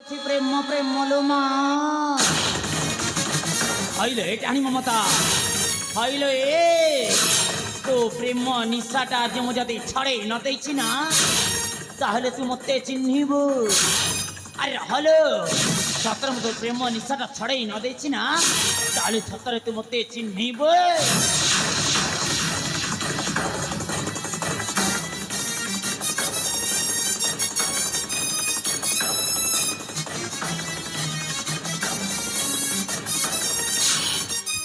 প্রেম প্রেম মলুমা হইল টানি মমতা হইল এ তো প্রেম নিশাটা যে মো যদি ছড়ে ন দেইছি না তাহলে তুই মতে চিহ্নিব আরে হলো সতর মতো প্রেম নিশাটা ছড়েই ন দেইছি না তাহলে সতরে তুই মতে চিহ্নিব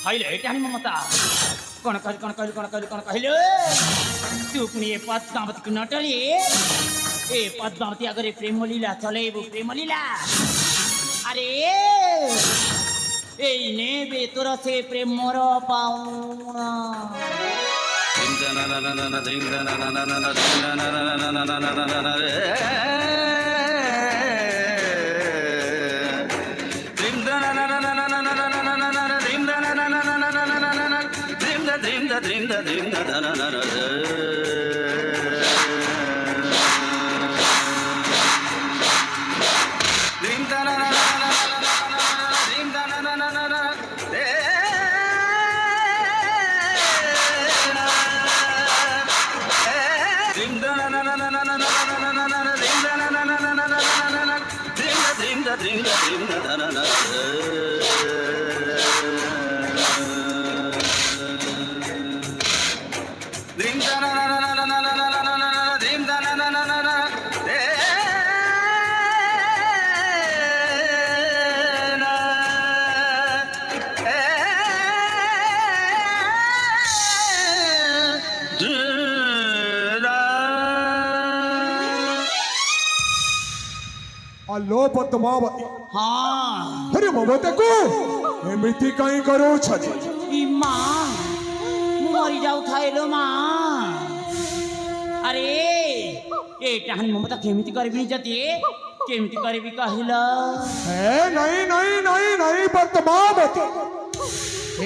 হইল টানি মমতা কোন কহিল তু পুনি এ পদ্মাবতীকে নটরে এ পদ্মাবতী আগরে প্রেম লীলা চলেব প্রেম লীলা আরে এই নেবে তোর সে প্রেমর পাওনা अलो पद्मावती हाँ अरे ममता को एमिति कहीं करो छजे ई माँ मरी जाऊ थाइलो माँ अरे ए टाहन ममता केमिति करबी जति केमिति करबी कहिला ए नहीं नहीं नहीं नहीं पद्मावती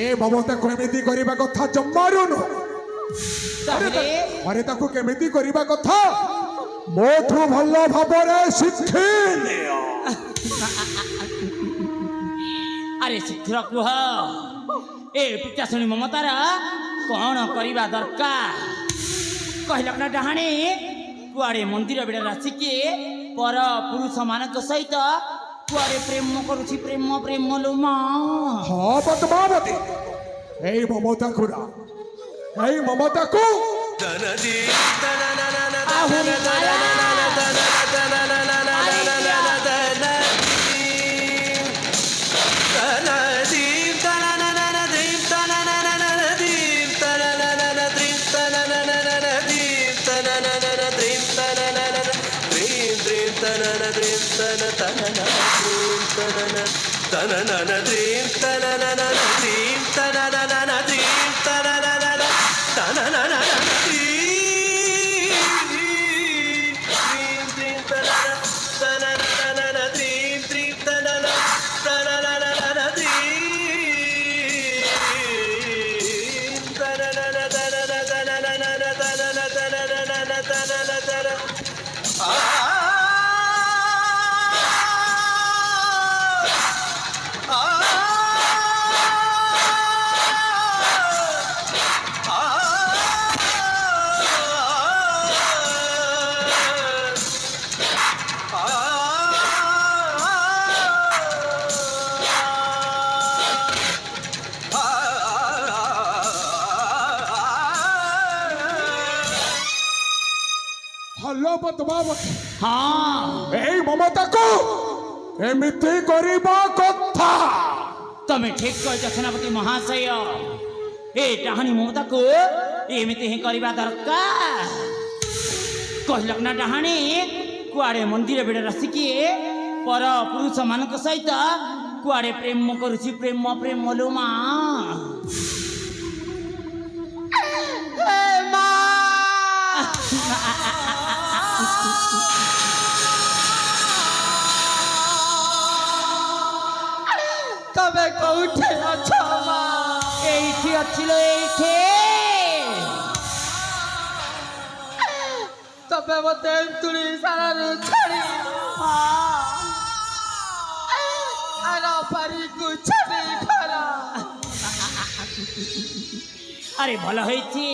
ए ममता को एमिति करिबा कथा जम्मारो न अरे ताको केमिति करिबा कथा मोठू भल्ला भाबरे शिक्षिनी अरे शीघ्र कुह ए पिता शुणी ममतार कौन करवा दरकार कहल ना डाहाणी कुआड़े मंदिर बेड़ा आसिके पर पुरुष मान सहित कुआड़े प्रेम करुछि प्रेम प्रेम लोमा हाँ पद्मावती ए ममता खुरा ए ममता को हल्लो पद्मावती हाँ ए ममता को एमिति करिबा कथा तमे ठीक कह सेनापति महाशय ए डाहाणी ममता को एमती ही करवा दरकार कहल ना डाहाणी कुआड़े मंदिर बेड़ा आसिके पर पुरुष मान सहित कुआड़े प्रेम करुछि प्रेम प्रेम लोमा तबे कौठे अछो मा एठी अछिलो एठी तबे मते तुली सारा छाड़ी ଘର ପାରିକୁ ଛାଡ଼ି ଖରା আরে ভালো হয়েছে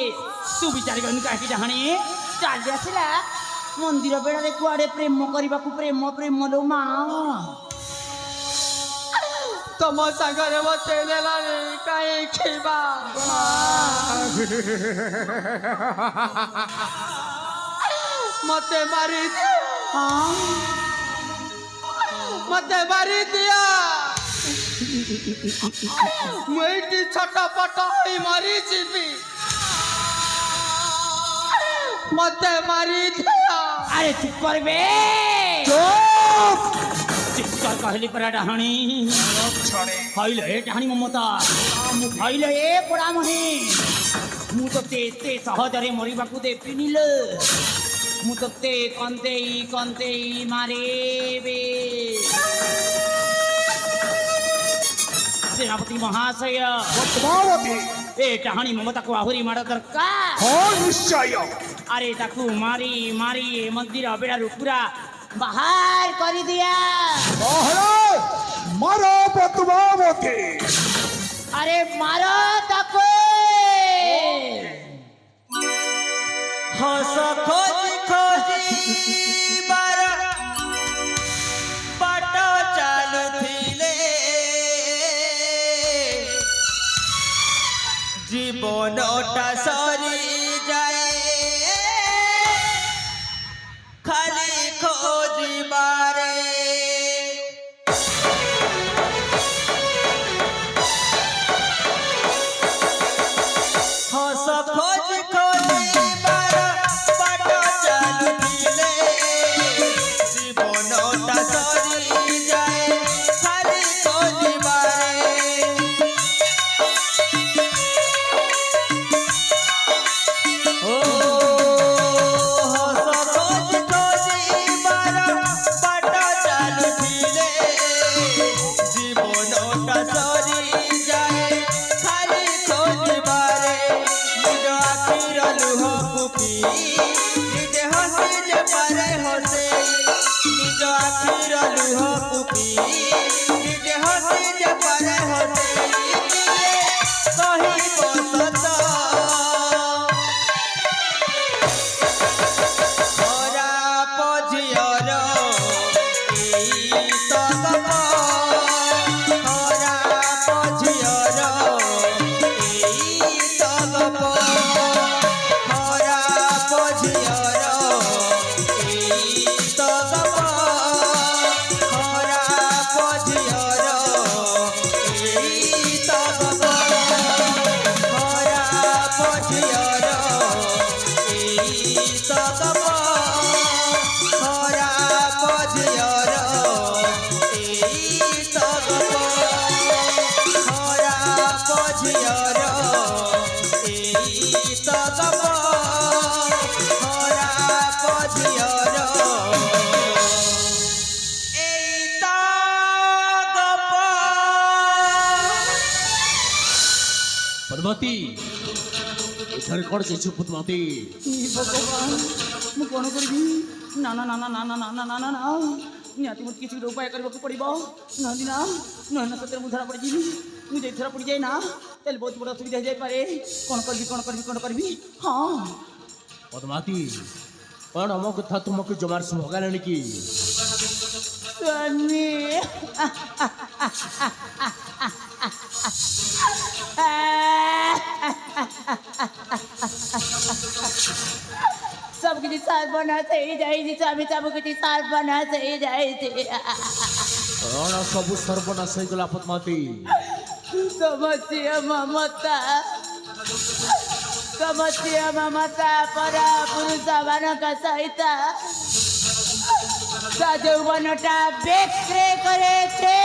তু বিচার করুন কাকি ডাহানি চালি আসিলা মন্দির বেড়ারে কুয়াড়ে প্রেম করিবাকু প্রেম প্রেম লো মা ତମ ସାଙ୍ଗରେ ମୋତେ ନେଲାନି କାହିଁ ଖିବା ମୋତେ ମାରିଦିଅ ମୋତେ ମାରିଦିଅ ମୁଁ ଏଇଠି ଛଟପଟ ହୋଇ ମରିଯିବି ମୋତେ ମାରିଦିଅ আরে চুপ করবে চুপ কর কহিলি পরা ডাহানি হইল এ ডাহানি মমতা হইল এ পোড়ামহি ମୁଁ ତତେ ଏତେ ସହଜରେ ମରିବାକୁ ଦେବିନି ଲୋ ମୁଁ ତତେ କନ୍ଦେଇ କନ୍ଦେଇ ମାରିବି ସେନାପତି ମହାଶୟ ପଦ୍ମାବତୀ ଏ ଡାହାଣି ମମତାକୁ ଆହୁରି ମାଡ଼ ଦରକାର ହଁ ନିଶ୍ଚୟ ଆରେ ତାକୁ ମାରି ମାରି ଏ ମନ୍ଦିର ବେড়ାରୁ ପୁରା ବାହାର କରିଦିଆ ତାହେଲେ ମାର ପଦ୍ମାବତୀ ଆରେ ମାର ତାକୁ ହସ ଖୋଜି ଖୋଜି ବାର ବାଟ ଚାଲୁଥିଲେ ଜୀବନଟା ସରିଯାଏ ଖାଲି ଖୋଜିବାରେ ହସ ଖୋଜି ଖୋଜି ବାର ବାଟ ଚାଲୁଥିଲେ ଜୀବନଟା ସରିଯାଏ ଖାଲି ଖୋଜିବାରେ ଓ ହସ ଖୋଜି ଖୋଜି ବାର ବାଟ ଚାଲୁଥିଲେ ଜୀବନଟା ସରିଯାଏ ଖାଲି ଖୋଜିବାରେ ନିଜ ଆଖିର ଲୁହକୁ ପିଇ ନିଜେ ହସି ଯେ ପାରେ ହସେଇ ନିଜ ଆଖିର ଲୁହକୁ ପିଇ ନିଜେ ହସି ଯେ ପାରେ ହସେଇ କହିବ ସତ ଖରାପ ଝିଅର ଏଇ ତ ଗପ ଖରାପ ଝିଅର ଏଇ ତ ଗପ ଖରାପ ଝିଅର ଏଇ ତ ଗପ ଖରାପ ଝିଅର ଏଇ ତ ଗପ ଖରାପ ଝିଅର ଏଇ ତ ଗପ ଖରାପ ଝିଅର ଏଇ ତ ଗପ ଖରାପ ଝିଅର ଏଇ ତ ଗପ ଖରାପ ଝିଅର ଏଇ ତ ଗପ ପଦ୍ମାବତୀ ଏଠାରେ କଣ ଯାଇଛୁ ପଦ୍ମାବତୀ ଭଗବାନ ମୁଁ କ'ଣ କରିବି ନା ନା ନା ନା ନା ନା ନା ନା ନା ନା ନିହାତି ମୋତେ କିଛି ଗୋଟେ ଉପାୟ କରିବାକୁ ପଡ଼ିବ ନହେଲେ ନା ନହେଲେ ସତରେ ମୁଁ ଧରା ପଡ଼ିଯିବି ମୁଁ ଯଦି ଧରା ପଡ଼ିଯାଏ ନା ତାହେଲେ ବହୁତ ବଡ଼ ଅସୁବିଧା ହେଇଯାଇପାରେ କ'ଣ କରିବି କ'ଣ କରିବି କ'ଣ କରିବି ହଁ ପଦ୍ମାବତୀ କଣ ଆମ କଥା ତୁମକୁ ଜମାର ଭଗାଲାଣି କି ସ୍ୱାମୀ सब किसी सर्वनाश ही जाइए स्वामी सब किसी सर्वनाश ही जाइए କଣ ସବୁ ସର୍ବନାଶ ହେଇଗଲା ପଦ୍ମାବତୀ समस्या ममता परा पुरुष ମାନଙ୍କ ସହିତ ଯୌବନଟା ବିକ୍ରି କରେছে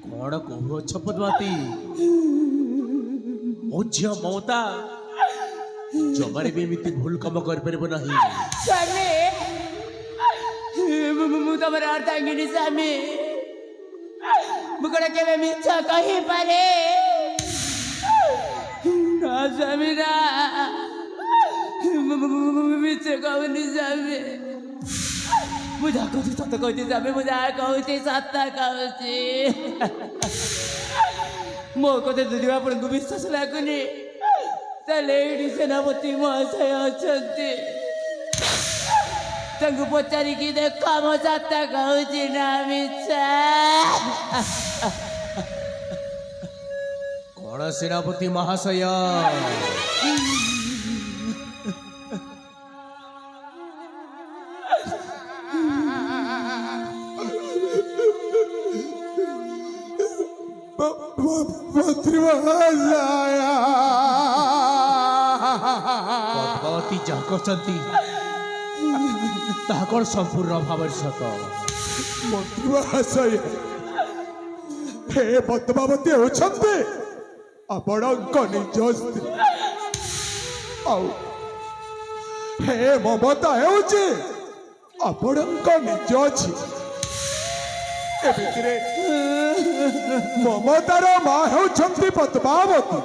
କଣ କହୁଅଛ ପଦ୍ମାବତୀ ମୋ ଝିଅ ମମତା ଜମାରେ ବି ଏମିତି ଭୁଲ କାମ କରିପାରିବ ନାହିଁ ସ୍ୱାମୀ ମୁଁ ତମର ଅର୍ଦ୍ଧାଙ୍ଗିନୀ ସ୍ୱାମୀ ମୁଁ କ'ଣ କେବେ ମିଛ କହିପାରେ ନା ସ୍ୱାମୀ ନା ମିଛ କହୁନି ସ୍ୱାମୀ ମୁଁ ଯାହା କହୁଛି ସତ କହୁଛି ସ୍ୱାମୀ ମୁଁ ଯାହା କହୁଛି ସତ କହୁଛି ମୋ କଥା ଯଦି ଆପଣଙ୍କୁ ବିଶ୍ୱାସ ଲାଗୁନି ତାହେଲେ ଏଇଠି ସେନାପତି ମହାଶୟ ଅଛନ୍ତି ତାଙ୍କୁ ପଚାରିକି ଦେଖ ମୋ ସତ କହୁଛି ନା ମିଛ କଣ ସେନାପତି ମହାଶୟ? ମନ୍ତ୍ରୀ ମହାଶୟ ପଦ୍ମାବତୀ ଯାହା କରୁଛନ୍ତି ତାହା କଣ ସମ୍ପୂର୍ଣ୍ଣ ଭାବରେ ସତ? ମନ୍ତ୍ରୀ ମହାଶୟ ହେ ପଦ୍ମାବତୀ ହେଉଛନ୍ତି ଆପଣଙ୍କ ନିଜ ସ୍ତ୍ରୀ ଆଉ ହେ ମମତା ହେଉଛି ଆପଣଙ୍କ ନିଜ ଝିଅ ଏମିତିରେ ମମତାର ମା ହେଉଛନ୍ତି ପଦ୍ମାବତୀ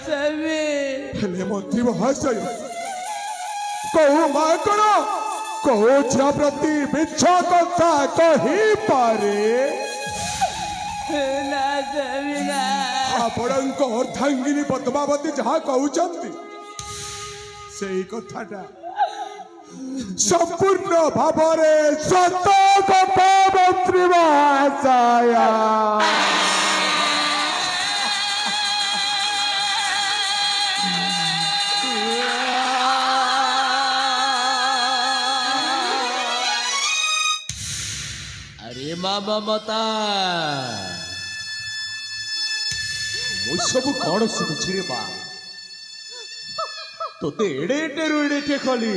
ସ୍ୱାମୀ ହେଲେ ମନ୍ତ୍ରୀ ମହାଶୟ କୋଉ ମା କଣ କୋଉ ଝିଅ ପ୍ରତି ମିଛ କଥା କହିପାରେ? ନା ସ୍ୱାମୀ ନା ଆପଣଙ୍କ ଅର୍ଦ୍ଧାଙ୍ଗିନୀ ପଦ୍ମାବତୀ ଯାହା କହୁଛନ୍ତି ସେଇ କଥାଟା ସମ୍ପୂର୍ଣ୍ଣ ଭାବରେ ସତ କଥା ମନ୍ତ୍ରୀ ମହାଶୟ। ଆରେ ମା ମମତା ମୁଁ ସବୁ କଣ ଶୁଣୁଛି ରେ ମା? ତୋତେ ଏଡେ ଏଡେରୁ ଏଡେ କଲି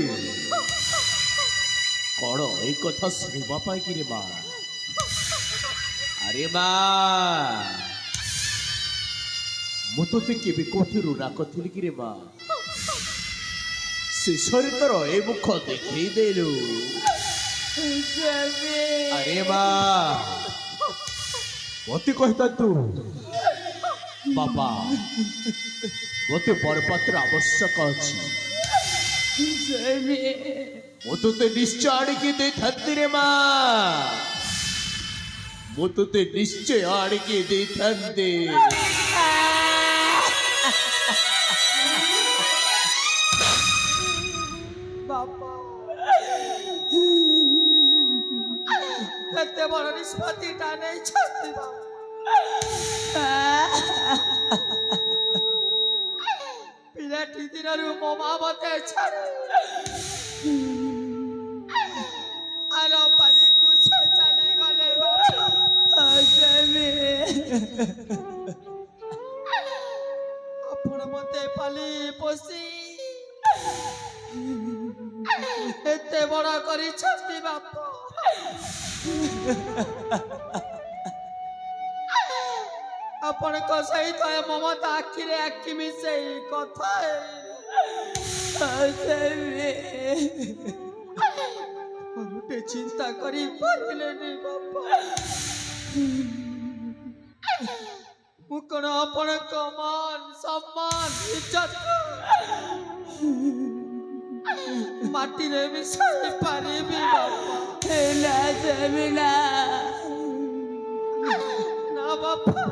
କଣ ଏଇ କଥା ଶୁଣିବା ପାଇଁ କି ରେ ମା? ଆରେ ମା ମୁଁ ତୋତେ କେବେ କୋଠିରୁ ଡାକଥିଲି କି ରେ ମା? ଶେଷରେ ତୋର ଏ ମୁଖ ଦେଖେଇ ଦେଲୁ। ଆରେ ମା ମତେ କହିଥା ତୁ ବାପା ମତେ ବରପାତ୍ର ଆବଶ୍ୟକ ଅଛି ମୁଁ ତୋତେ ନିଶ୍ଚୟ ଆଣିକି ଦେଇଥାନ୍ତି ରେ ମା ମୁଁ ତୋତେ ନିଶ୍ଚୟ ଆଣିକି ଦେଇଥାନ୍ତି। ବାପା ଏତେ ବଡ଼ ନିଷ୍ପତ୍ତିଟା ନେଇଛନ୍ତି ପିଲାଟି ଦିନରୁ ମୋ ମା ମତେ ଛାଡ଼ି ଆର ପାରିକୁ ସେ ଚାଲିଗଲେ ଆପଣ ମତେ ପାଲି ପୋଷି ଏତେ ବଡ଼ କରିଛନ୍ତି ବାପା ଆପଣଙ୍କ ସହିତ ଏ ମମତା ଆଖିରେ ଆଖି ମିଶେଇ କଥା ଗୋଟେ ଚିନ୍ତା କରି ପାରିଲେନି ବାପା ମୁଁ କଣ ଆପଣଙ୍କ ମାନ ସମ୍ମାନ ଇଜ୍ଜତ ମାଟିରେ ମିଶାଇ ପାରିବି ବାପା ନା ବାପା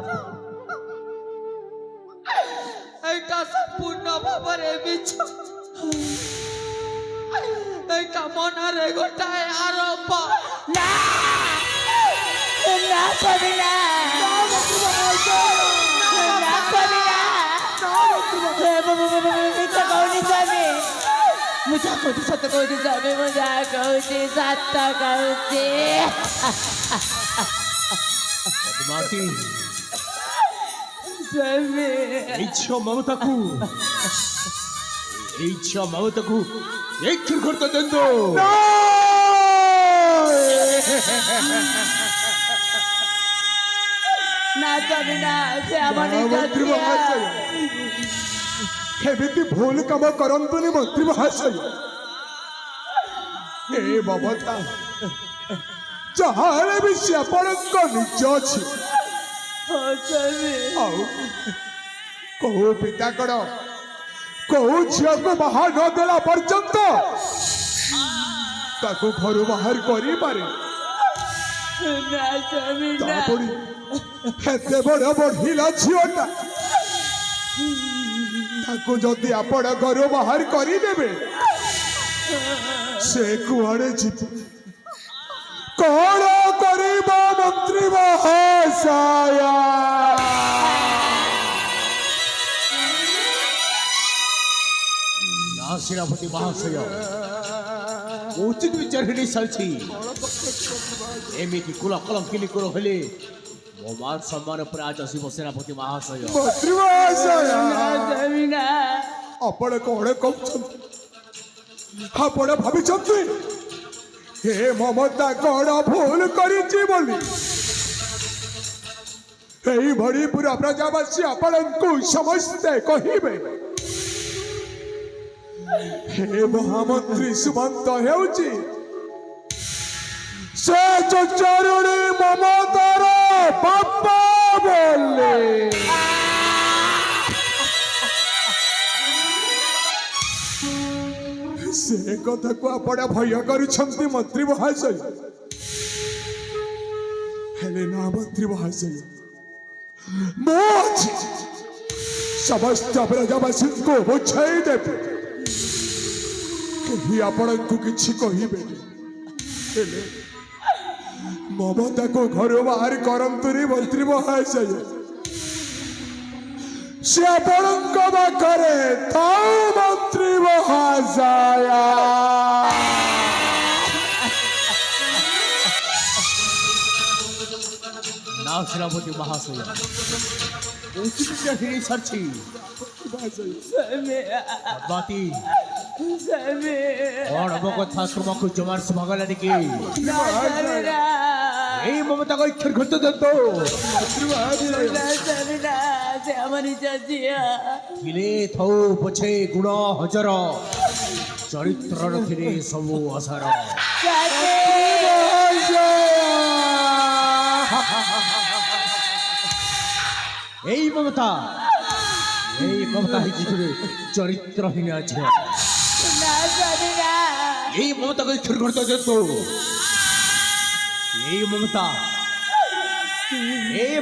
এইটা সম্পূর্ণ ভাবে মিছ এইটা মনারে গোটায় আরোপ না না কবি না না কবি না মিথ্যা কৌনি যাবে মুঝা কৌটি সত্য কৌটি যাবে মুঝা কৌটি সত্য কৌটি ପଦ୍ମାବତୀ যাবে এই ଝିଅ ମମତାକୁ এই କ୍ଷୁର୍ଖର୍ତ୍ତ ଦିଅନ୍ତୁ। না যাবে না সে আমার মন্ত্রী মহাশୟ ଏମିତି ଭୁଲ କାମ କରନ୍ତୁନି ମନ୍ତ୍ରୀ ମହାଶୟ ଏ ମମତା ଯାହାହେଲେ ବି ସେ ଆପଣଙ୍କ ନିଜ ଅଛି ଆଉ କୋଉ ପିତା କଣ କୋଉ ଝିଅକୁ ବାହା ନ ଦେଲା ପର୍ଯ୍ୟନ୍ତ ତାକୁ ଘରୁ ବାହାର କରିପାରେ। ନା ସ୍ୱାମୀ ନା। ତାପରେ ଏତେ ବଡ ବଢିଲା ଝିଅଟା ତାକୁ ଯଦି ଆପଣ ଘରୁ ବାହାର କରିଦେବେ ସେ କୁଆଡେ ଯିବ କଣ କରିବ ମନ୍ତ୍ରୀ ମହାଶୟ? ନା ସେନାପତି ମହାଶୟ ଉଚିତ ବିଚାର ହେଲେ ଚାଲିଛି। ଏମିତି କୁଳ କଲଙ୍କିନି କୁଳ ହେଲେ ମୋ ମାନ ସମ୍ମାନ ଉପରେ ଆଜ ଆସିବ ସେନାପତି ମହାଶୟ। ମନ୍ତ୍ରୀ ମହାଶୟ ନା ସ୍ୱାମୀ ନା। ଆପଣ କଣ କହୁଛନ୍ତି? ଆପଣ ଭାବିଛନ୍ତି ହେ ମମତା କଣ ଭୁଲ କରିଛି ବୋଲି এইଭଳି ପୁରା ପ୍ରଜାବାସୀ ଆପଣଙ୍କୁ ସମସ୍ତେ କହିବେ ହେ ମହାମନ୍ତ୍ରୀ ସୁମନ୍ତ ହେଉଛି ସେ ଚରୁଣୀ ମମତାର ବାପା ବୋଲି। ସେ କଥାକୁ ଆପଣ ଭୟ କରୁଛନ୍ତି ମନ୍ତ୍ରୀ ମହାଶୟ। ହେଲେ ନା ମନ୍ତ୍ରୀ ମହାଶୟ ମୁଁ ଅଛି ସମସ୍ତ ବ୍ରଜବାସୀଙ୍କୁ ବୁଝାଇ ଦେବି କେହି ଆପଣଙ୍କୁ କିଛି କହିବେନି। ହେଲେ ମମତାକୁ ଘରୁ ବାହାର କରନ୍ତୁନି ମନ୍ତ୍ରୀ ମହାଶୟ। ସେ ଆପଣଙ୍କ ପାଖରେ ଥାଉ ମନ୍ତ୍ରୀ ମହାଶୟ। ନା ସେନାପତି ମହାଶୟ ଉଚିତ ବିଚାର ହେଲେ ସାରିଛି। ସ୍ୱାମୀ ବାତି ସ୍ୱାମୀ କଣ ମୋ କଥା ତୁମକୁ ଜମାର ଶୁଭାଗଲାନି କି? ନା ସ୍ୱାମୀ ନା। এই মমতাকে ইচ্ছার ঘটতে দেন তো না স্ୱାମୀ ନା। ସେ ଆମ ନିଜ ଝିଅ। ଥିଲେ ଥଉ ପଛେ ଗୁଣ ହଜର ଚରିତ୍ର ନଥିଲେ ସବୁ ଅସାର। এই মমতা ହେଇଛି ଗୋଟେ ଚରିତ୍ରହୀନ ଝିଅ। ନା ସ୍ୱାମୀ ନା। এই মমতাকে ইচ্ছার ঘটতে দেন তো এই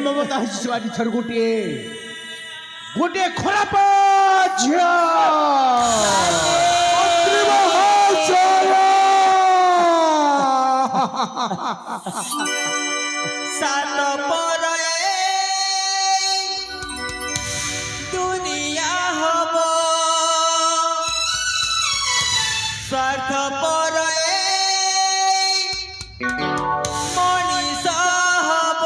মমতা ହେଇଛି ସେମାନେ ଥର ଗୋଟିଏ ଖରାପ ଝିଅ। ମନ୍ତ୍ରୀ ମହାଶୟ ସାତ ପରେ ଦୁନିଆ ହବ ସ୍ୱାର୍ଥ ପରେ ମଣିଷ ହବ।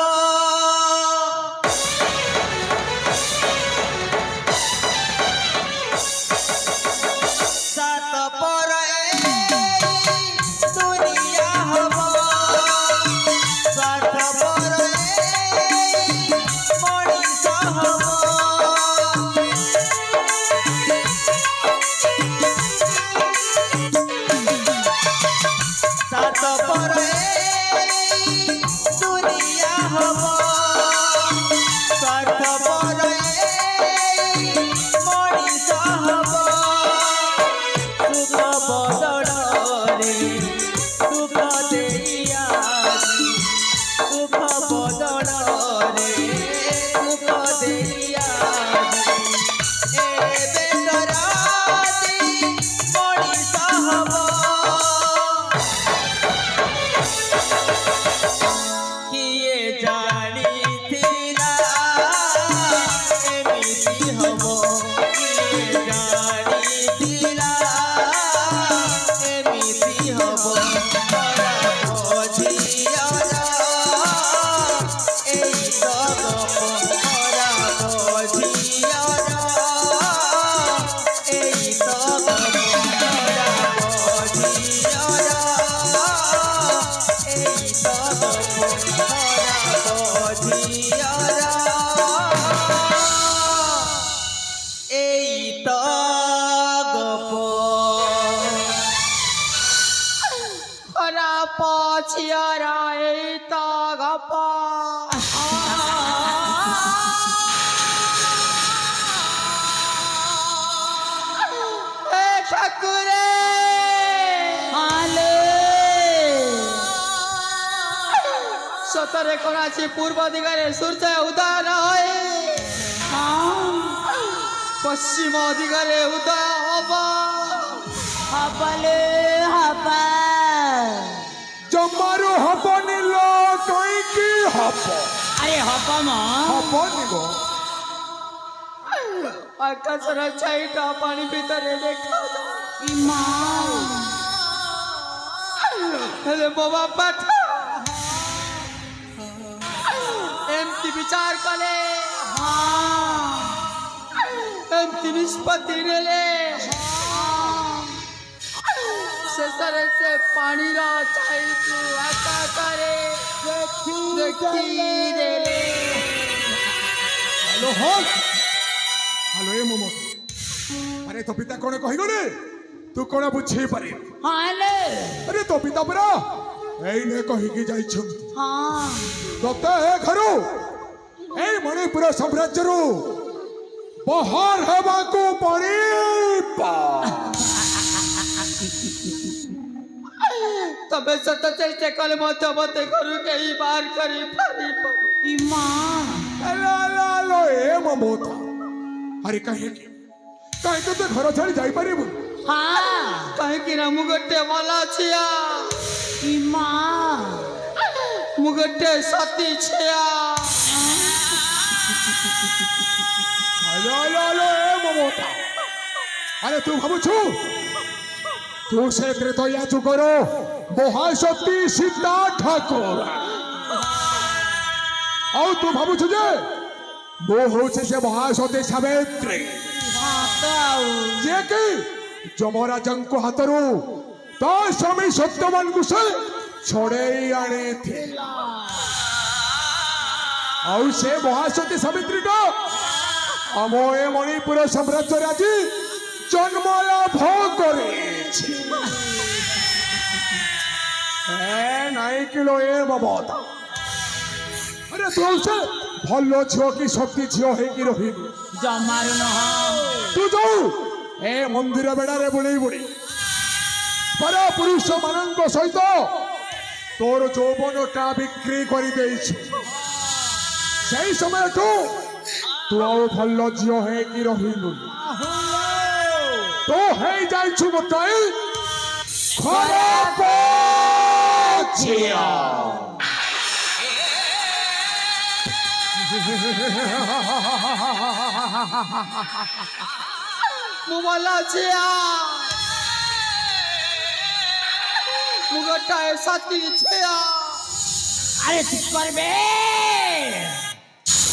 ସାତ ପରେ ଦୁନିଆ ହବ ସ୍ୱାର୍ଥ ପରେ ମଣିଷ ହବ। ସାତ ପରେ ଦୁନିଆ ହବ ସ୍ୱାର୍ଥ ପରେ ମଣିଷ ହବ। ସୁଖ ବଦଳରେ ଦୁଃଖ ଦେଇ ଆଜି ସୁଖ ବଦଳରେ ଦୁଃଖ ଦେଇ ଆଜି ଏବେ ତରାଜି ମଣିଷ ହବ। କିଏ ଜାଣିଥିଲା ଏମିତି ହବ? କିଏ ଜାଣିଥିଲା ଏମିତି ହବ? ଖରାପ ଝିଅର ଏଇ ତ ଗପ ଖରାପ ଅନ୍ତରେ କୌଣସି ପୂର୍ବ ଦିଗରେ ସୂର୍ଯ୍ୟ ଉଦୟ ହୁଏ ପଶ୍ଚିମ ଦିଗରେ ଉଦୟ ହବ ହବଲେ ହବ ଜମାରୁ ହବନି ଲୋ କାହିଁକି ହବ ଆରେ ହବ ମ ହବନି ଗୋ ଆକାଶର ଛାଇଟା ପାଣି ଭିତରେ ଦେଖା ଇ ମା ହେଲେ ମୋ ବାପା ଏମିତି ବିଚାର କଲେ ଏମିତି ନିଷ୍ପତ୍ତି ନେଲେ ଶେଷରେ ସେ ପାଣିର ଛାଇକୁ ଆକାଶରେ ଦେଖିଦେଲେ ହ୍ୟାଲୋ ହଲ ହ୍ୟାଲୋ ଏ ମୋମୋ ଆରେ ତୋ ପିତା କଣ କହିଗଲେ ତୁ କଣ ବୁଝେଇ ପାରିବୁ ହାଲେ ଆରେ ତୋ ପିତା ପରା ଏଇନେ କହିକି ଯାଇଛନ୍ତି ହଁ ତତେ ଏ ଘରୁ ଏଇ ମଣିପୁର ସାମ୍ରାଜ୍ୟରୁ ବାହାର ହେବାକୁ ପଡ଼ିବ ତମେ ସତ ଚେଷ୍ଟା କଲେ ମଧ୍ୟ ମତେ ଘରୁ କେହି ବାହାର କରିପାରିବ ଇ ମା ଆଲୋ ଏ ମମତା ଆରେ କାହିଁକି କାହିଁକି ତୁ ଘର ଛାଡ଼ି ଯାଇପାରିବୁ ହଁ କାହିଁକି ନା ମୁଁ ଗୋଟେ ଭଲ ଝିଅ ଇ ମା ମୁଁ ଗୋଟେ ସତୀ ଝିଅ ଆଲୋ ଏ ମମତା ଆରେ ତୁ ଭାବୁଛୁ ତୁ ସେ ତ୍ରେତୟା ଯୁଗର ମହାସତୀ ସୀତା ଠାକୁର ଆଉ ତୁ ଭାବୁଛୁ ଯେ ମୁଁ ହଉଛି ସେ ମହାସତୀ ସାବିତ୍ରୀ ଯିଏ କି ଯମରାଜଙ୍କ ହାତରୁ ତା ସ୍ୱାମୀ ସତ୍ୟବାନଙ୍କୁ ସେ ଛଡ଼େଇ ଆଣିଥିଲା ଆଉ ସେ ମହାସତୀ ସାବିତ୍ରୀଟା ଆମ ଏ ମଣିପୁର ସାମ୍ରାଜ୍ୟରେ ଆଜି ଜନ୍ମ ଲାଭ କରିଛି ନାଇଁ କିଲୋ ଏ ମମତା ଆରେ ତୁ ସେ ଭଲ ଝିଅ କି ସତୀ ଝିଅ ହେଇକି ରହିବୁ ଜମାରୁ ନହ ତୁ ଯାଉ ଏ ମନ୍ଦିର ବେଡ଼ାରେ ବୁଲେଇ ବୁଡ଼ି ପର ପୁରୁଷ ମାନଙ୍କ ସହିତ ତୋର ଯୌବନଟା ବିକ୍ରି କରିଦେଇଛୁ ସେଇ ସମୟଠୁ ତୁ ଆଉ ଭଲ ଝିଅ ହେଇକି ରହିଲୁ ତୁ ହେଇଯାଇଛୁ ଗୋଟାଏ ଖରାପ ଝିଅ ମୁଁ ଭଲ ଝିଅ ମୁଁ ଗୋଟାଏ ସତୀ ଝିଅ আরে চুপ করবে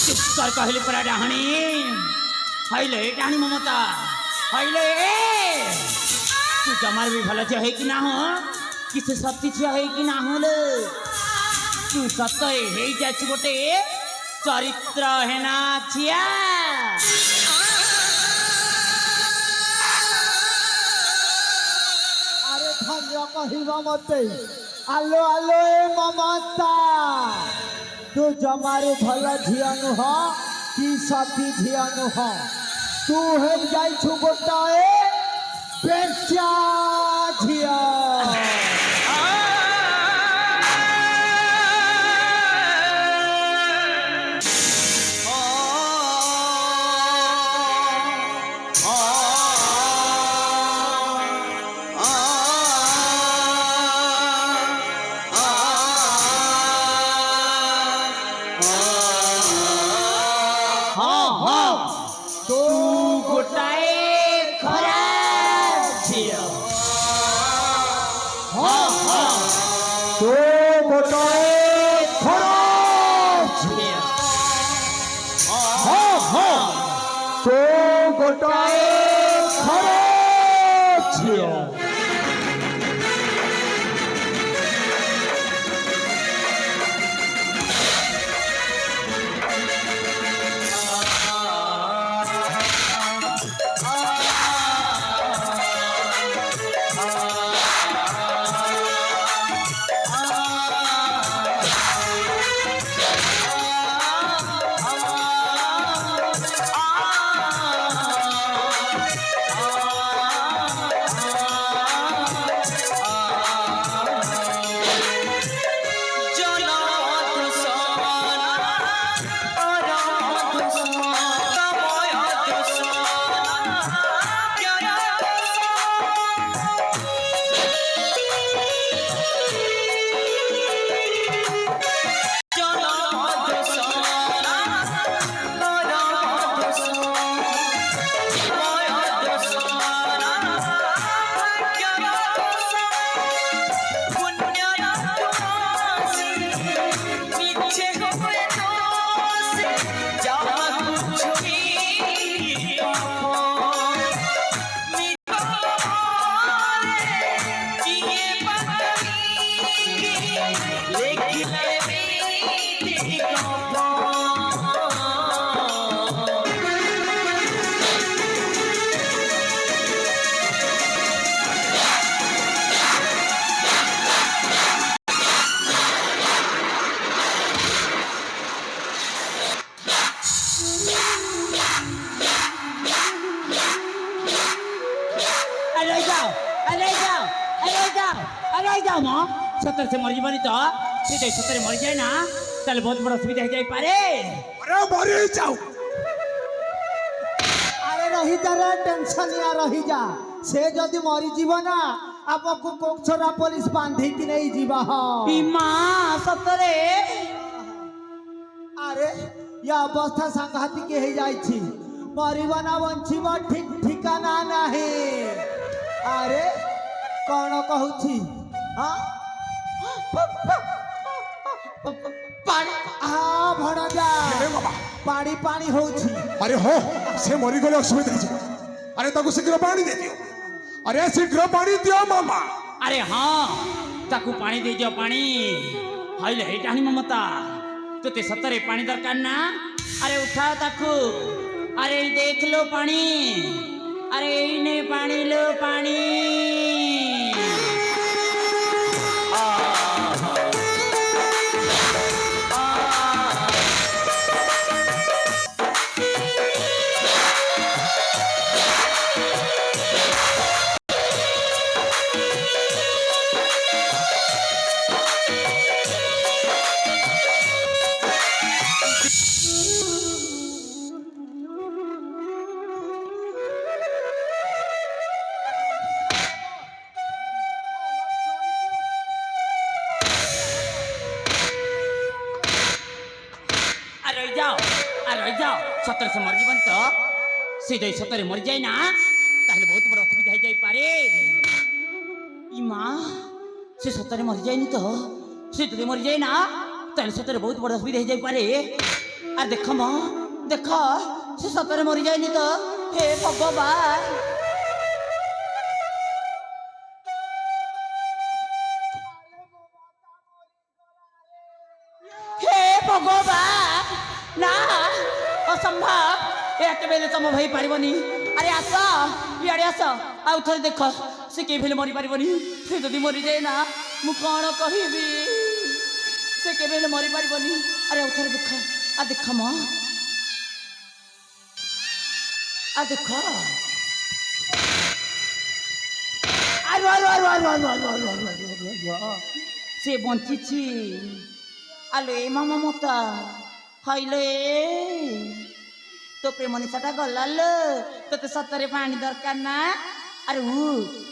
চুপ কর কহিলি পরা ডাহানি হইলে ডাহানি মমতা হইলে তু জমার বি ভালো ঝিও হইকি না হো কিছু সত্যি ঝিও হইকি না হলে তু সত্য হই যাচ্ছি গোটে চরিত্র হেনা ঝিয়া আরে ধন্য কহিবা মতে আলো আলো এ মমতা তু জমারু ভাল ঝিଅ নୁହ কি সতী ঝিଅ নুহ তু হেই যাইছু গোটাଏ বেশ্যা ঝিଅ তু গোটাଏ খরাপ ঝিଅ ତୁ ଗୋଟାଏ ଖରାପ ଝିଅ ତୁ ଗୋଟାଏ ଖରାପ ଝିଅ যাও মা সত্যি সে মরিଯିବନି তো সে যদি সত্যি মরি যায় না তাহলে বহুত বড় অসুবিধা হয়ে যাই পারে আরে মরি যাও আরে রহিজা রে টেনশন ইয়া রহিজা সে যদি মরিଯିବ না আপকু কোকছরা পুলিশ বাঁধিকি নেই ଯିବା হ ই মা সত্যরে আরে ইয়া অবস্থা সাংঘাতিক হয়ে যাইছি মরিব না বঞ্চিব ঠিক ঠিকানা নাহি আরে কোন কহুছি হ্যাঁ পানি ভଣଜା আরে বাবা পানি পানি হଉଛି আরে হো সে মরিগলে অসুবিধা আছে আরে তাকে শীঘ্র পানি দিয়ে দিও আরে শীঘ্র পানি দিও মামা আরে হ্যাঁ তাকু পানি দিয়ে যাও পানি হইলে এইটা হি মমতা তোতে সত্যরে পানি দরকার না আরে উঠাও তাকু আরে এই দেখ লো পানি আরে এই নে পানি লো পানি আর রয়ে যাও সত্যরে সে মরিଯିବନି তো সে যদি সত্যরে মরি যায় না তাহলে বহুত বড় অসুবিধা হয়ে যাই পারে ই মা সে সত্যরে মরি যায়নি তো সে যদি মরি যায় না তাহলে সত্যরে বহুত বড় অসুবিধা হয়ে যাই পারে আর দেখো মা দেখো সে সত্যরে মরি যায়নি তো হে ভগবান হে ভগবান না অসম্ভব একেবেলে তম হয়ে পারিবনি আরে আস ইଆଡ଼େ আস ଆଉ ଥରେ ଦେଖ ସେ କେବେ ମରି ପାରିବନି ସେ ଯଦି ମରିଯାଏ ନା ମୁଁ କ'ଣ କହିବି ସେ କେବେ ହେଲେ ମରି ପାରିବନି ଆରେ ଆଉ ଥରେ ଦେଖ ଦେଖ ମ ଦେଖ ସେ ବଞ୍ଚିଛି আলো এ মামা মতা হইলে তো প্রেম নিশাটা গলালো তোতে সত্যরে পানি দরকার না আরে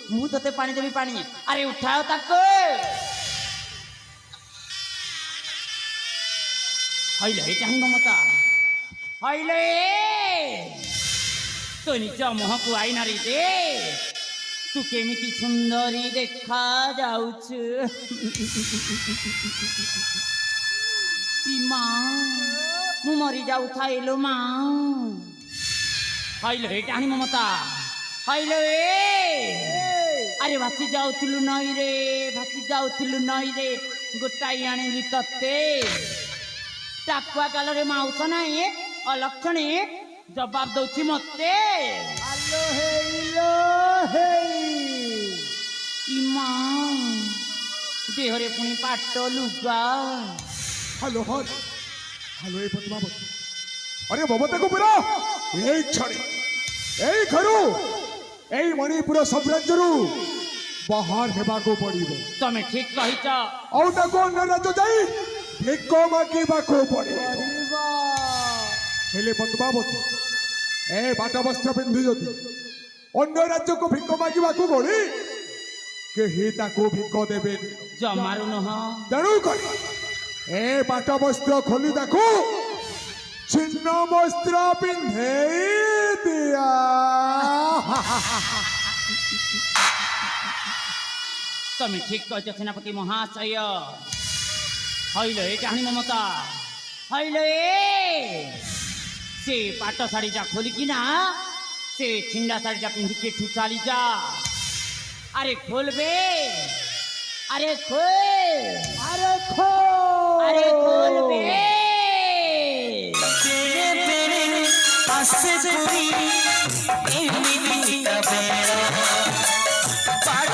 মু তোতে পানি দেবি পানি আরে উঠাও তাকে হইলে এটা হি মমতা হইলে তো নিজ মুহକୁ আইনারি দে তু কেমিতি সুন্দরী দেখা যাউଛୁ মা মু মরি যাউথাই লো মা হইলো এটা হি মমতা হইলো আরে ভাসি যাউଥିଲୁ নইরে ভাসি যাউଥିଲୁ নইরে গোটাই আଣିଲି ତତେ টাকুয়া কালরে মাউস নাই অলক্ষণে জবাব দଉଛି মতে আলো হেইলো হেই ইমা দেহরে পুনি পাট লুগা হ্যালো হ্যালো হ্যালো এই পদ্মাবতী আরে মমতাକୁ পুরা এই ଛାଡ଼ି এই ଘରୁ এই ମଣିପୁର ସାମ୍ରାଜ୍ୟରୁ ବାହାର ହେବାକୁ ପଡ଼ିବ ତମେ ଠିକ କହିଛ ଆଉ ତାକୁ ଅନ୍ୟ ରାଜ୍ୟ ଯାଇ ଭିକ ମାଗିବାକୁ ପଡ଼ିବ ହେଲେ ପଦ୍ମାବତୀ ଏ ବାଟ ବସ୍ତ୍ର ପିନ୍ଧି ଯଦି ଅନ୍ୟ ରାଜ୍ୟକୁ ଭିକ ମାଗିବାକୁ ଗଳି କେହି ତାକୁ ଭିକ ଦେବେନି ଜମାରୁ ନୁହଁ ତେଣୁ କରି ଏ ବାଟ ବସ୍ତ୍ର ଖୋଲି ତାକୁ ଛିନ୍ନ ବସ୍ତ୍ର ପିନ୍ଧେଇ ଦିଆ ତମେ ଠିକ କହିଛ ସେନାପତି ମହାଶୟ ହଇଲ ଏ କାହାଣୀ ମମତା ହଇଲ ସେ ପାଟ ଶାଢ଼ୀଟା ଖୋଲିକିନା ସେ ଛିଣ୍ଡା ଶାଢ଼ୀଟା ପିନ୍ଧିକି ଏଠୁ ଚାଲି ଯା আরে খুলবে আরে খোল আরে খোল আরে খুলবে পাশে পুরি এমনি বেড়া পাট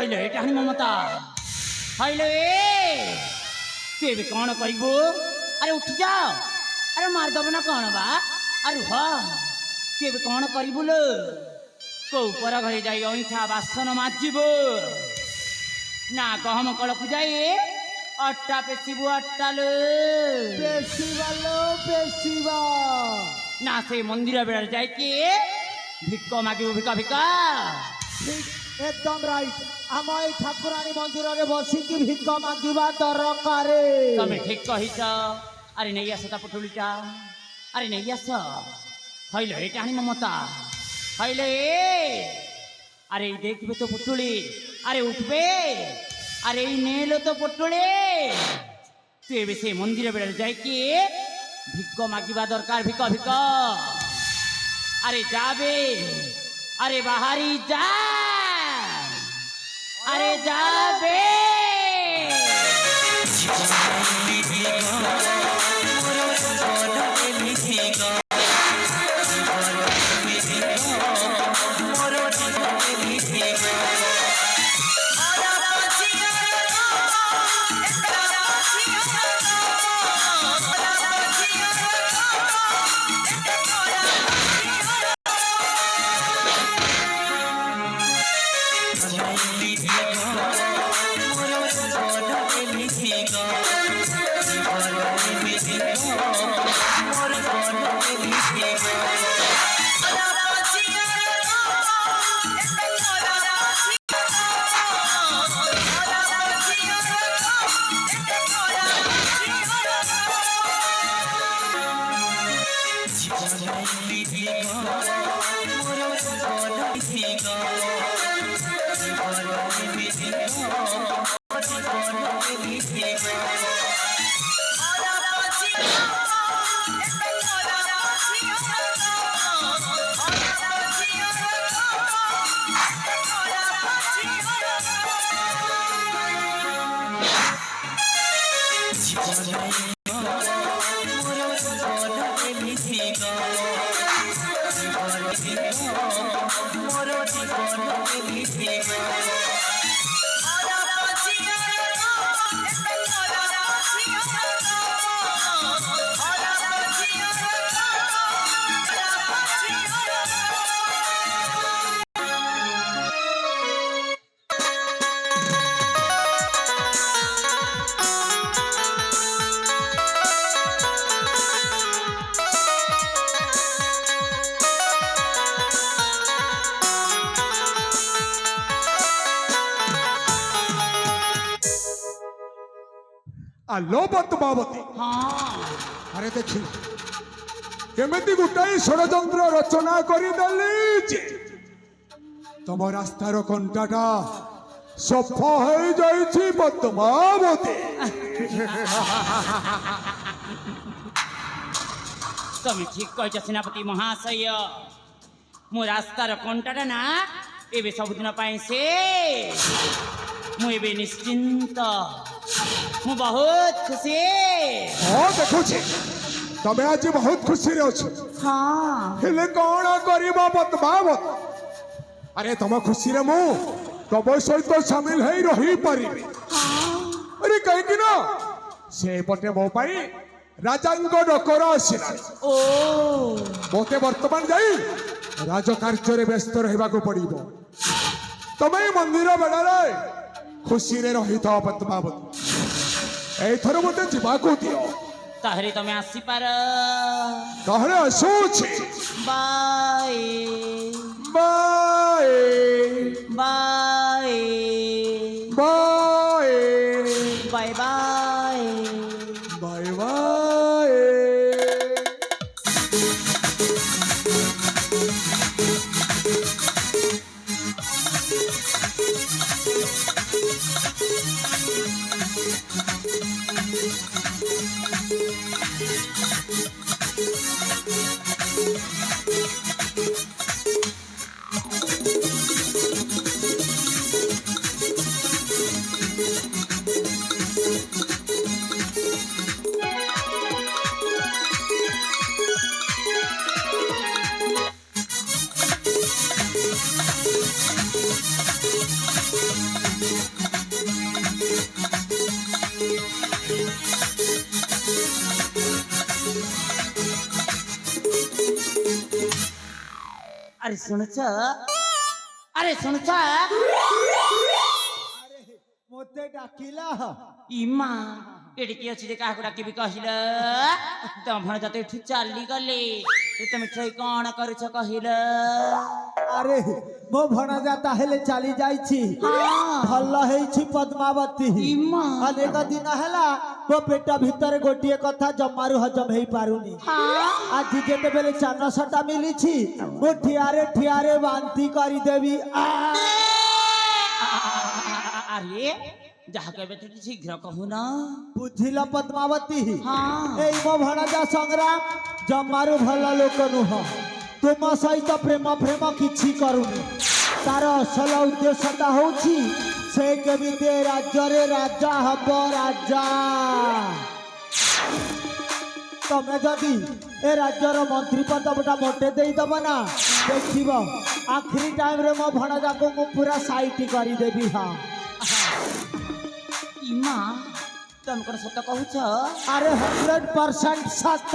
হইল এটা হানি মমতা হইল তুই ଏବେ କ'ଣ କରିବୁ ଆରେ ଉଠି ଯାଅ ଆରେ ମାରିଦେବ ନା କ'ଣ ବା ଆରେ ହ ତୁ ଏବେ କ'ଣ କରିବୁ ଲୋ କୋଉ ପର ଘରେ ଯାଇ ଅଇଁଠା ବାସନ ମାଜିବୁ ନା ଗହମ କଳକୁ ଯାଇ ଅଟା ପେଶିବୁ ଅଟା ଲୋ পেশিবা লো পেশিবা না সেই মন্দির বেড়ার যাইকি ভিক্ষ মাগিবু ভিক ভিক ঠিক একদম রাইট আমার এই ঠাকুরানী মন্দিরে বসিকি ভিক্ষ মাগিবা দরকারে তুমি ঠিক কহিছ আরে নেই আস তা পুটুলিটা আরে নেই আস হইল এটা হানি মমতা হইল আরে এই দেখবে তো পুটুলি আরে উঠবে আরে এই নেলো তো পুটুলি তুই এবে সেই মন্দিরে বেড়ার যাইকি ভিক্ষ মাগিবা দরকার ভিক ভিক আরে যাবে আরে বাহারি যা আরে যাবে ଆଲୋ ପଦ୍ମାବତୀ ହଁ ଆରେ ଦେଖିଲ କେମିତି ଗୋଟାଏ ଷଡ଼ଯନ୍ତ୍ର ରଚନା କରିଦେଲି ଯେ ତମ ରାସ୍ତାର କଣ୍ଟାଟା ସଫା ହେଇଯାଇଛି ପଦ୍ମାବତୀ তুমি ঠিক কইছ সেনাপতি মহাশয় মো রাস্তার কণ্টাটা না এবে ସବୁଦିନ ପାଇଁ ସେ ମୁଁ ଏବେ ନିଶ୍ଚିନ୍ତ ମୁଁ ବହୁତ ଖୁସି ହଁ ଦେଖୁଛି ତମେ ଆଜି ବହୁତ ଖୁସିରେ ଅଛ ହେଲେ କଣ କରିବ ପଦ୍ମାବତୀ ଆରେ ତମ ଖୁସିରେ ମୁଁ ତମ ସହିତ ସାମିଲ ହେଇ ରହିପାରିବି ଆରେ କାହିଁକି ନା ସେପଟେ ମୋ ପାଇଁ ରାଜାଙ୍କ ଡକରା ଆସିଲାଣି ଓ ମୋତେ ବର୍ତ୍ତମାନ ଯାଇ ରାଜକାର୍ଯ୍ୟରେ ବ୍ୟସ୍ତ ରହିବାକୁ ପଡ଼ିବ ତମେ ଏଇ ମନ୍ଦିର ବେଳାରେ ଖୁସିରେ ରହିଥାଅ ପଦ୍ମାବତୀ ଏଇଥର ମୋତେ ଯିବାକୁ ଦିଅ ତାହେଲେ ତମେ ଆସିପାର ତାହେଲେ ଆସୁଛି bye bye bye bye bye bye bye bye আরে শুনছ আরে শুনছ মতে ডাকিলা ইমা এটি কি আছে যে কাহাକୁ ଡାକିବି କହିଲ ତମ ଭଣଜା ତ ଏଠୁ ଚାଲିଗଲେ ତମେ ଠେଇ କଣ କରୁଛ କହିଲ আরে মো ভଣজা তাহলে চালি যাইছি ভাল ହେଇଛି পদ্মাবতী ইমা অনেক দিন হেলা মো পেট ভিতরে গোটিয়ে কথা জমারু হজম হেই পারুনি আজ যেতেবেলে চানসটা মিলিছি মো ঠিয়ারে বান্তি করিদেবি আরে যাহা কইবে তুই শীঘ্র কহুন বুঝিল পদ্মাবতী হ্যাঁ এই মো ভଣଜা সংগ্রাম জমারু ভাল লোক নুহ তুম সহিত প্রেম প্রেম কিছু করুনি তার আসল উদ্দেশ্যটা হচ্ছে সে কেমিতি এ রাজ্যরে রাজা হব রাজা তুমি যদি এ রাজ্যর মন্ত্রী পদটা মোটে দেইদব না দেখিব আখরি টাইমরে মো ভଣଜାକୁ ମୁଁ পুরা সাইটি করিদেবি হ্যাঁ ইমা ତମେ କଣ ସତ କହୁଛ আরে 100% সত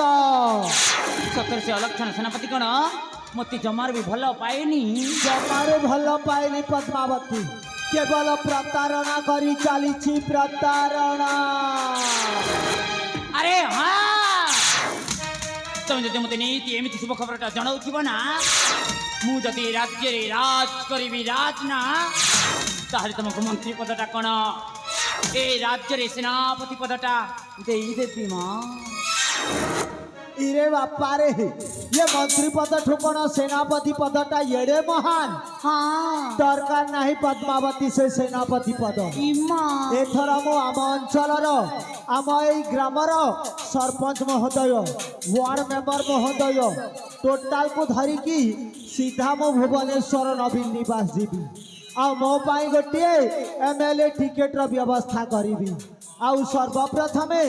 ସତରେ ସେ ଅଲକ୍ଷଣ ସେନାପତି କଣ ମତେ ଜମାରୁ ବି ଭଲ ପାଏନି জমারু ভাল পাইনি পদ্মাবতী কেবল প্রতারণা করি চালিছি প্রতারণা আরে হ্যাঁ ତମେ ଯଦି ମତେ ନେଇକି ଏମିତି ଶୁଭ ଖବରଟା ଜଣାଉଥିବ ନା ମୁଁ ଯଦି ଏ ରାଜ୍ୟରେ ରାଜ କରିବି ରାଜ ନା ତାହେଲେ ତମକୁ ମନ୍ତ୍ରୀ ପଦଟା କଣ ଏ ରାଜ୍ୟରେ ସେନାପତି ପଦଟା ଦେଇଦେବି ମା ইরে বাপারে ये मंत्री पद ठुकण सेनापति पदटा एड़े महान হ্যাঁ दरकार नहीं पद्मावती से सेनापति पद ইমা एथर मु आम अंचलर आम এই গ্রামর सरपंच महोदय वार्ड मेंबर महोदय टोटाल को धरिकी सीधा मो भुवनेश्वर नवीन निवास जीवी आ मो पाई गोटे एमएलए टिकेट र व्यवस्था करी आउ सर्वप्रथमे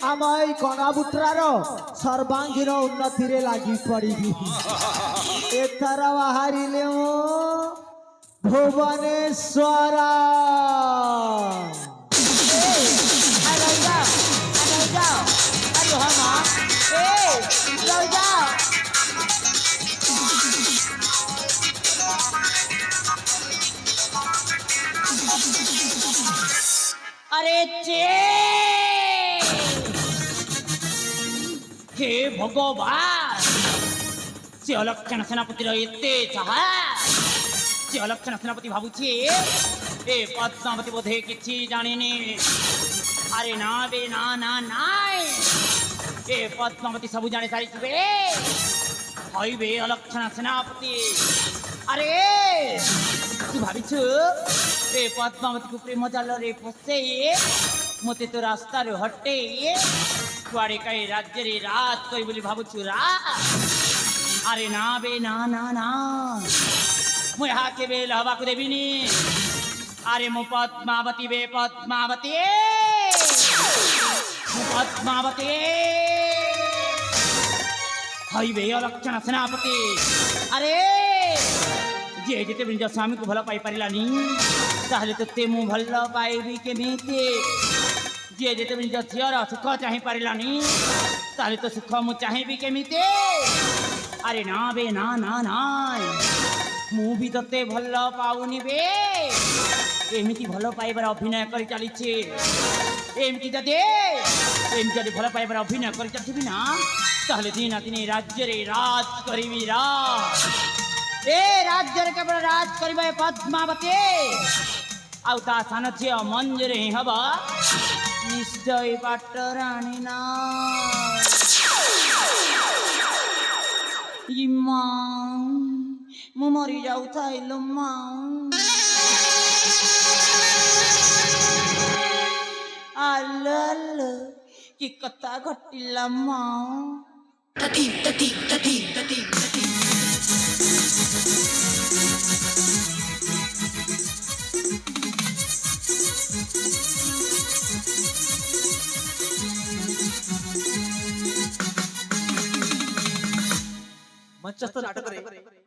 आम এই कणाबुट्रार सर्वांगीन उन्नति रे लागी पड़ी एथर बाहरिले मो भुवनेश्वर আরে যাও আরে হ্যাঁ মা এই যাও আরে চে হে ভগবান সে অলক্ষণ সেনাপতির এতে সাহস সে অলক্ষণ সেনাপতি ভাবুছি এ পদ্মাবতী বোধে কিছু জানিনি আরে না বে না না নাই এ পদ্মাবতী সবু জানি সারিবে হইবে অলক্ষণ সেনাপতি আরে তুই ভাবিছু এ পদ্মাবতীকে প্রেম জালরে ফসে মতে তো রাস্তার হটে কুয়াড়ে কাই রাজ্যের রাজ করি বলি ভাবুছু আরে না বে না না না মুই হাকে বেল হবাকু দেবিনি আরে মো পদ্মাবতী বে পদ্মাবতী পদ্মাবতী হইবে অলক্ষণ সেনাপতি আরে যে যেতে নিজ স্বামীকে ভাল পাই পারিলানি তাহলে তোতে মু ভাল পাইবি কেমিতি যে যেতে নিজ ঝিଅର সুখ চাহি পারিলানি তাহলে তো সুখ মু চাহিবি কেমিতি আরে না বে না না নাই মু বি তোতে ভাল পাউনি বে এমিতি ভাল পাইবার অভিনয় করে চালিছে এমিতি যদি ভাল পাইবার অভিনয় করে চালিবি না তাহলে দিন না দিনে রাজ্যরে রাজ করিবি রাজ এ রাজ্যরে কেবল রাজ করিবে পদ্মাবতী ଆଉ ତା ସାନ ଝିଅ ମଞ୍ଜୁରୀ ହିଁ ହବ ନିଶ୍ଚୟ ପାଟରାଣୀ ନା ମା ମୁଁ ମରି ଯାଉଥାଇଲୁ ମା ଆଲୋ ଆଲୋ କି କଥା ଘଟିଲା ମା मंचस्थ नाटक